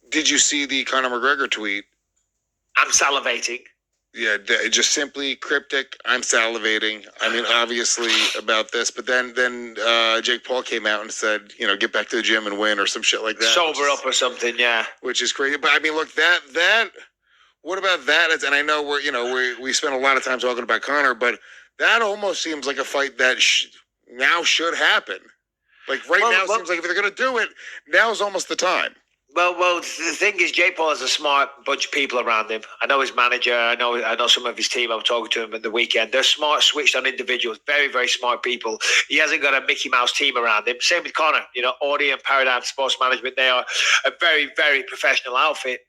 Did you see the Conor McGregor tweet? I'm salivating. Yeah, just simply cryptic. I'm salivating. I mean, obviously about this, but then Jake Paul came out and said, get back to the gym and win or some shit like that. Sober up or something, yeah. Which is crazy. But I mean, look, that. What about that? And I know we spent a lot of time talking about Conor, but that almost seems like a fight that now should happen. Like now, it seems like if they're going to do it, now's almost the time. Well, the thing is, Jake Paul has a smart bunch of people around him. I know his manager. I know some of his team. I was talking to him at the weekend. They're smart, switched-on individuals. Very, very smart people. He hasn't got a Mickey Mouse team around him. Same with Conor. Audi and Paradigm Sports Management. They are a very, very professional outfit.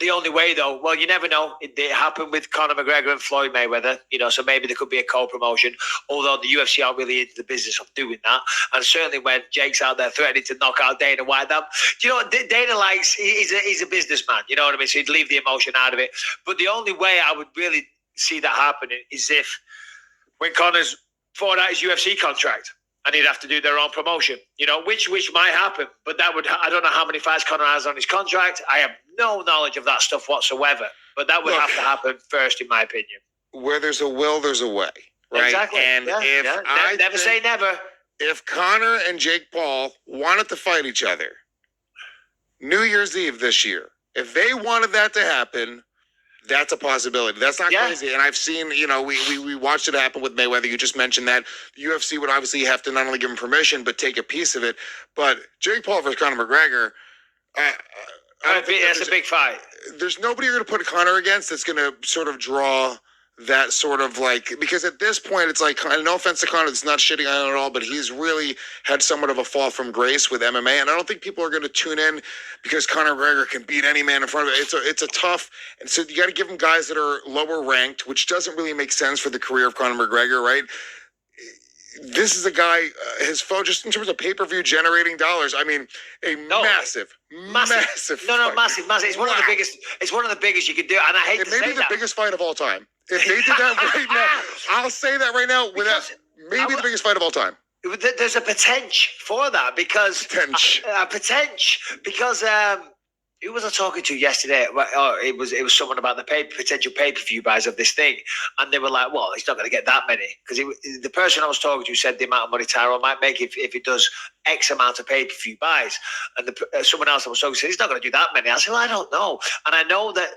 The only way, though, well, you never know. It happened with Conor McGregor and Floyd Mayweather, so maybe there could be a co-promotion, although the UFC aren't really into the business of doing that. And certainly when Jake's out there threatening to knock out Dana White, do you know what Dana likes? He's a businessman, you know what I mean? So he'd leave the emotion out of it. But the only way I would really see that happening is if when Conor's fought out his UFC contract, and he'd have to do their own promotion, which might happen. But I don't know how many fights Conor has on his contract. I have no knowledge of that stuff whatsoever. But that would have to happen first, in my opinion. Where there's a will, there's a way. Right? Exactly. And never say never. If Conor and Jake Paul wanted to fight each other, New Year's Eve this year, if they wanted that to happen, that's a possibility. That's not crazy. And I've seen, we watched it happen with Mayweather. You just mentioned that. The UFC would obviously have to not only give him permission, but take a piece of it. But Jake Paul versus Conor McGregor, that's a big fight. There's nobody you're going to put Conor against that's going to sort of draw that sort of because at this point, it's like, no offense to Conor, it's not shitting on him at all, but he's really had somewhat of a fall from grace with MMA. And I don't think people are going to tune in because Conor McGregor can beat any man in front of it. It's a tough, and so you got to give him guys that are lower ranked, which doesn't really make sense for the career of Conor McGregor, right? This is a guy, his phone, just in terms of pay-per-view generating dollars. I mean, massive. Massive. Massive. It's one of the biggest. It's one of the biggest you could do, and I hate to say that. It may be the biggest fight of all time. If they did that right now, I'll say that right now. Maybe the biggest fight of all time. There's a potential for that because who was I talking to yesterday? It was someone about the potential pay-per-view buys of this thing, and they were like, "Well, he's not going to get that many," because the person I was talking to said the amount of money Tyrone might make if it does X amount of pay-per-view buys, and someone else I was talking to said he's not going to do that many. I said, "Well, I don't know," and I know that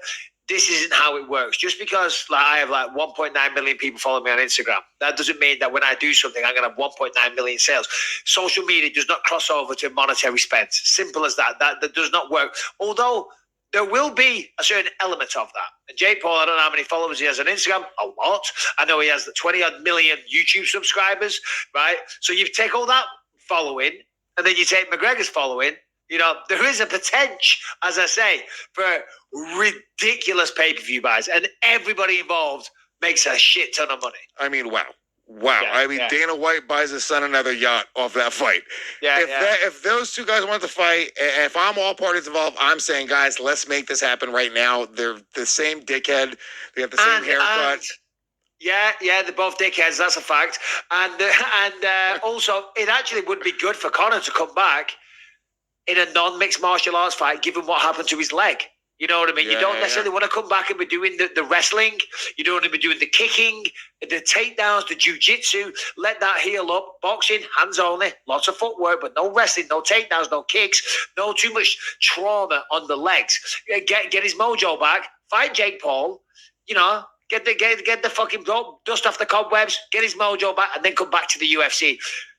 this isn't how it works. Just because I have 1.9 million people follow me on Instagram, that doesn't mean that when I do something, I'm going to have 1.9 million sales. Social media does not cross over to monetary spend. Simple as that. That does not work. Although there will be a certain element of that. And Jake Paul, I don't know how many followers he has on Instagram. A lot. I know he has 20-odd million YouTube subscribers, right? So you take all that following, and then you take McGregor's following. There is a potential, as I say, for ridiculous pay-per-view buys, and everybody involved makes a shit ton of money. I mean, wow. Yeah, Dana White buys his son another yacht off that fight. If those two guys want to fight, if I'm all parties involved, I'm saying, guys, let's make this happen right now. They're the same dickhead. They have the same haircut. Yeah, they're both dickheads. That's a fact. And also, it actually would be good for Conor to come back in a non-mixed martial arts fight, given what happened to his leg. You know what I mean? You don't necessarily want to come back and be doing the wrestling. You don't want to be doing the kicking, the takedowns, the jiu-jitsu. Let that heal up. Boxing, hands only. Lots of footwork, but no wrestling, no takedowns, no kicks. No too much trauma on the legs. Get his mojo back. Fight Jake Paul. Get the fucking dust off the cobwebs. Get his mojo back, and then come back to the UFC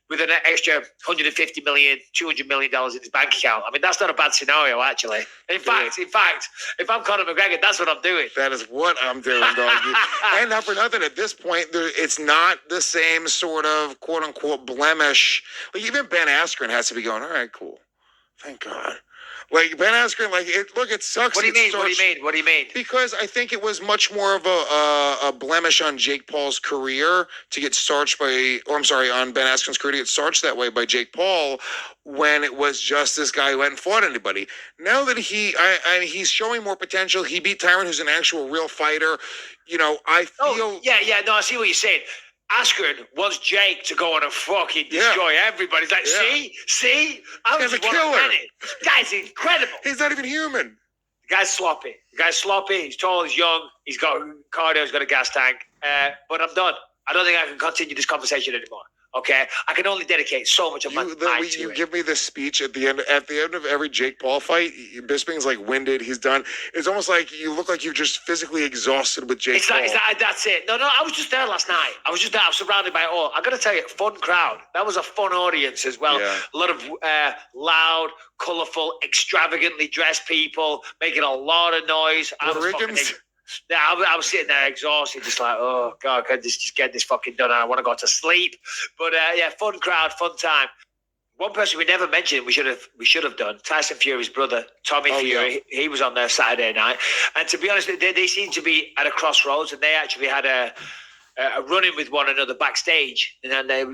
with an extra $150 million, $200 million in his bank account. I mean, that's not a bad scenario, actually. In fact, if I'm Conor McGregor, that's what I'm doing. That is what I'm doing, dog. And not for nothing, at this point, it's not the same sort of quote-unquote blemish. Even Ben Askren has to be going, all right, cool. Thank God. Ben Askren, it sucks. What do you mean? What do you mean? Because I think it was much more of a blemish on Jake Paul's career to get starched on Ben Askren's career to get starched that way by Jake Paul when it was just this guy who hadn't fought anybody. Now that he's showing more potential, he beat Tyron, who's an actual real fighter. I feel. No, I see what you're saying. Askren wants Jake to go on and fucking destroy everybody. He's like, see? I was He's just a killer. Guy's incredible. He's not even human. The guy's sloppy. He's tall, he's young, he's got cardio, he's got a gas tank. But I'm done. I don't think I can continue this conversation anymore. Okay, I can only dedicate so much of my time to you it. give me this speech at the end of every Jake Paul fight. Bisping's like winded. He's done. It's almost like you look like you're just physically exhausted with Jake Paul. That's it. No, I was just there last night. I was surrounded by it all. I got to tell you, fun crowd. That was a fun audience as well. Yeah. A lot of loud, colourful, extravagantly dressed people making a lot of noise. Puerto Ricans. Yeah, I was sitting there exhausted, just like, oh God, can just get this fucking done? I want to go to sleep. But yeah, fun crowd, fun time. One person we never mentioned, we should have done. Tyson Fury's brother, Tommy Fury. Yeah. He was on there Saturday night, and to be honest, they seem to be at a crossroads, and they actually had a run-in with one another backstage, and then they,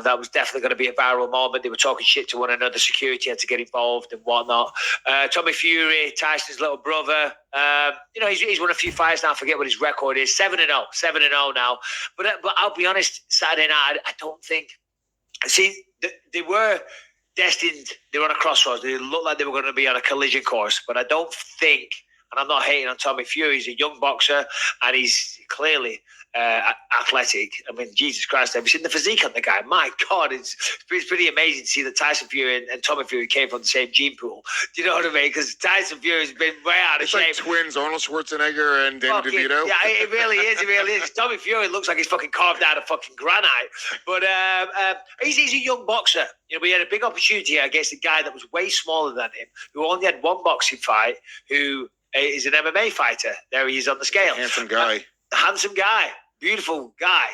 that was definitely going to be a viral moment. They were talking shit to one another. Security had to get involved and whatnot. Tommy Fury, Tyson's little brother. He's won a few fights now. I forget what his record is. 7-0 now. But I'll be honest, Saturday night, I don't think. See, they were destined. They were on a crossroads. They looked like they were going to be on a collision course. But I don't think, and I'm not hating on Tommy Fury. He's a young boxer, and he's clearly athletic. I mean, Jesus Christ, have you seen the physique on the guy? My God, it's pretty amazing to see that Tyson Fury and Tommy Fury came from the same gene pool. Do you know what I mean? Because Tyson Fury's been way out of shape. It's like twins, Arnold Schwarzenegger and Danny DeVito. Yeah, it really is. Tommy Fury looks like he's fucking carved out of fucking granite. But he's a young boxer. We had a big opportunity against a guy that was way smaller than him, who only had one boxing fight, who is an MMA fighter. There he is on the scale. Handsome guy. Handsome guy. Beautiful guy.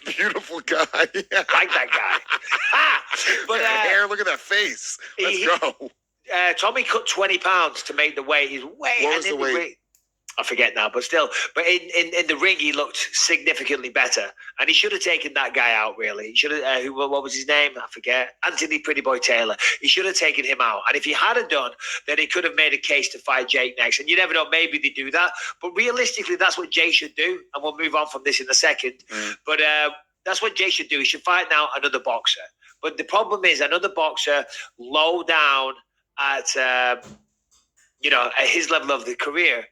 Beautiful guy. Yeah. Like that guy. But hair, look at that face. Let's go. Tommy cut 20 pounds to make the weight. He's way. What was the weight? I forget now, but still. But in the ring, he looked significantly better, and he should have taken that guy out. Really, he should have. What was his name? I forget. Anthony Pretty Boy Taylor. He should have taken him out, and if he hadn't done, then he could have made a case to fight Jake next. And you never know, maybe they do that. But realistically, that's what Jake should do, and we'll move on from this in a second. But that's what Jake should do. He should fight now another boxer. But the problem is another boxer low down at at his level of the career.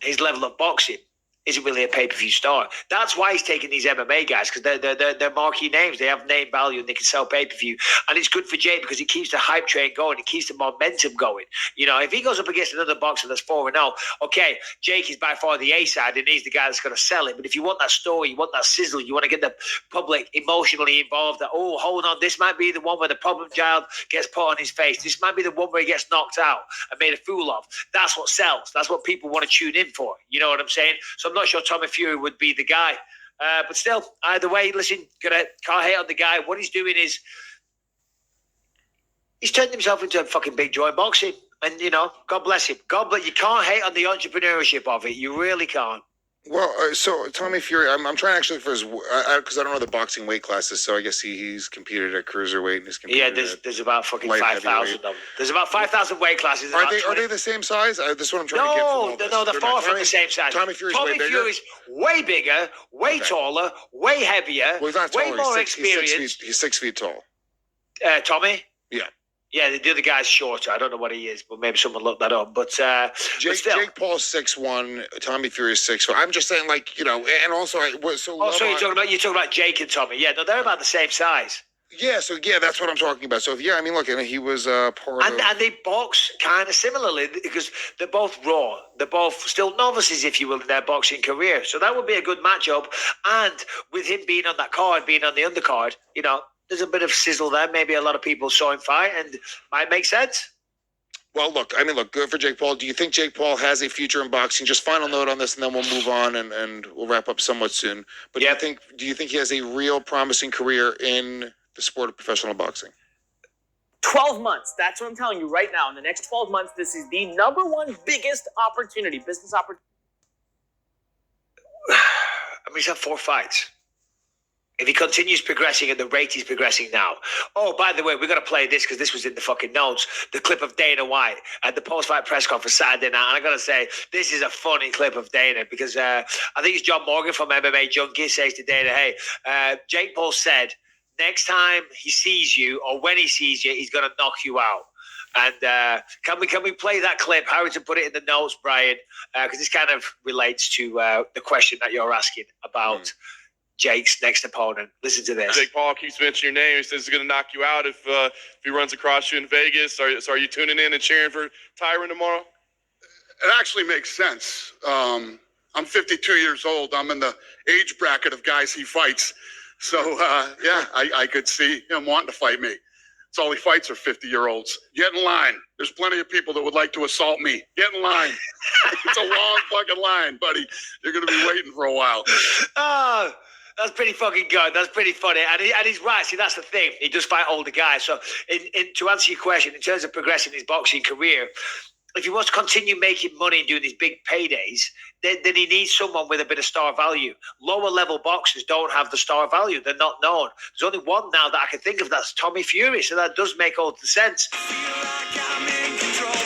His level of boxing isn't really a pay-per-view star. That's why he's taking these MMA guys, because they're marquee names. They have name value and they can sell pay-per-view. And it's good for Jake because it keeps the hype train going. It keeps the momentum going. If he goes up against another boxer that's 4-0, okay, Jake is by far the A side and he's the guy that's going to sell it. But if you want that story, you want that sizzle, you want to get the public emotionally involved, that, oh, hold on, this might be the one where the problem child gets put on his face. This might be the one where he gets knocked out and made a fool of. That's what sells. That's what people want to tune in for. You know what I'm saying? So I'm not sure Tommy Fury would be the guy. But still, either way, listen, can't hate on the guy. What he's doing is he's turned himself into a fucking big joy in boxing. And, God bless him. You can't hate on the entrepreneurship of it. You really can't. Well, so Tommy Fury, I'm trying actually for his, because I don't know the boxing weight classes, so I guess he's competed at cruiserweight and he's competed. Yeah, there's about fucking 5,000 of them. There's about 5,000 weight classes. Are they the same size? This is what I'm trying to get from all this. No, they're far from the same size. Tommy Fury's way bigger, way taller, way heavier, well, he's not taller. way more experienced. He's 6 feet tall. Tommy? Yeah. Yeah, the other guy's shorter. I don't know what he is, but maybe someone looked that up. But Jake Paul's 6'1", Tommy Fury's 6'4". I'm just saying, and also, you're talking about Jake and Tommy. Yeah, no, they're about the same size. Yeah, that's what I'm talking about. So look, he was part of, and they box kind of similarly because they're both raw. They're both still novices, if you will, in their boxing career. So that would be a good matchup. And with him being on that card, being on the undercard, there's a bit of sizzle there. Maybe a lot of people saw him fight and might make sense. Well, look, good for Jake Paul. Do you think Jake Paul has a future in boxing? Just final note on this, and then we'll move on and we'll wrap up somewhat soon. But do you think he has a real promising career in the sport of professional boxing? 12 months. That's what I'm telling you right now. In the next 12 months, this is the number one biggest business opportunity. He's had 4 fights. If he continues progressing at the rate he's progressing now. Oh, by the way, we're going to play this because this was in the fucking notes. The clip of Dana White at the post-fight press conference Saturday night. And I got to say, this is a funny clip of Dana because I think it's John Morgan from MMA Junkie says to Dana, hey, Jake Paul said, next time he sees you or when he sees you, he's going to knock you out. And can we play that clip? Harrington put it in the notes, Brian, because this kind of relates to the question that you're asking about Jake's next opponent. Listen to this. Jake Paul keeps mentioning your name. He says he's going to knock you out if he runs across you in Vegas. So are you tuning in and cheering for Tyron tomorrow? It actually makes sense. I'm 52 years old. I'm in the age bracket of guys he fights. So, yeah, I could see him wanting to fight me. It's all he fights are 50-year-olds. Get in line. There's plenty of people that would like to assault me. Get in line. It's a long fucking line, buddy. You're going to be waiting for a while. Oh, that's pretty fucking good. That's pretty funny. And he's right. See, that's the thing. He does fight older guys. So to answer your question, in terms of progressing his boxing career, if he wants to continue making money and doing these big paydays, then he needs someone with a bit of star value. Lower level boxers don't have the star value. They're not known. There's only one now that I can think of. That's Tommy Fury. So that does make all the sense. Feel like I'm in control.